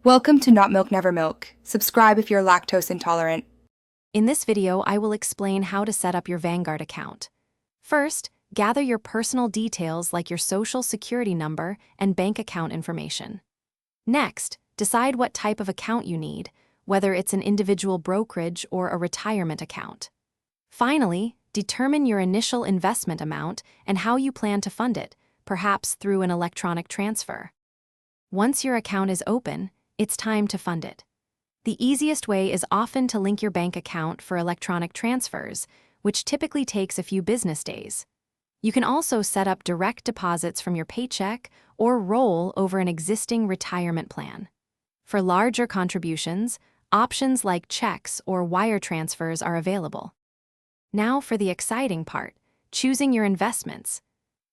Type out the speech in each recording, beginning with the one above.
Welcome to Not Milk Never Milk. Subscribe if you're lactose intolerant. In this video, I will explain how to set up your Vanguard account. First, gather your personal details like your social security number and bank account information. Next, decide what type of account you need, whether it's an individual brokerage or a retirement account. Finally, determine your initial investment amount and how you plan to fund it, perhaps through an electronic transfer. Once your account is open, it's time to fund it. The easiest way is often to link your bank account for electronic transfers, which typically takes a few business days. You can also set up direct deposits from your paycheck or roll over an existing retirement plan. For larger contributions, options like checks or wire transfers are available. Now for the exciting part, choosing your investments.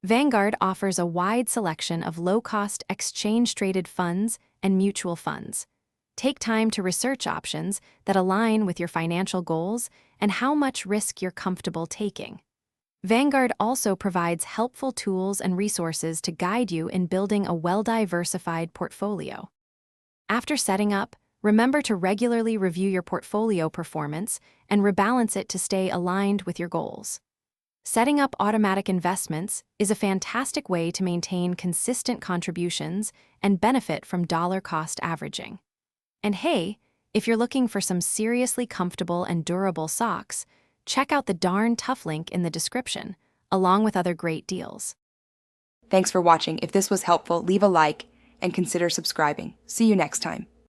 Vanguard offers a wide selection of low-cost exchange-traded funds and mutual funds. Take time to research options that align with your financial goals and how much risk you're comfortable taking. Vanguard also provides helpful tools and resources to guide you in building a well-diversified portfolio. After setting up, remember to regularly review your portfolio performance and rebalance it to stay aligned with your goals. Setting up automatic investments is a fantastic way to maintain consistent contributions and benefit from dollar-cost averaging. And hey, if you're looking for some seriously comfortable and durable socks, check out the Darn Tough link in the description, along with other great deals. Thanks for watching. If this was helpful, leave a like and consider subscribing. See you next time.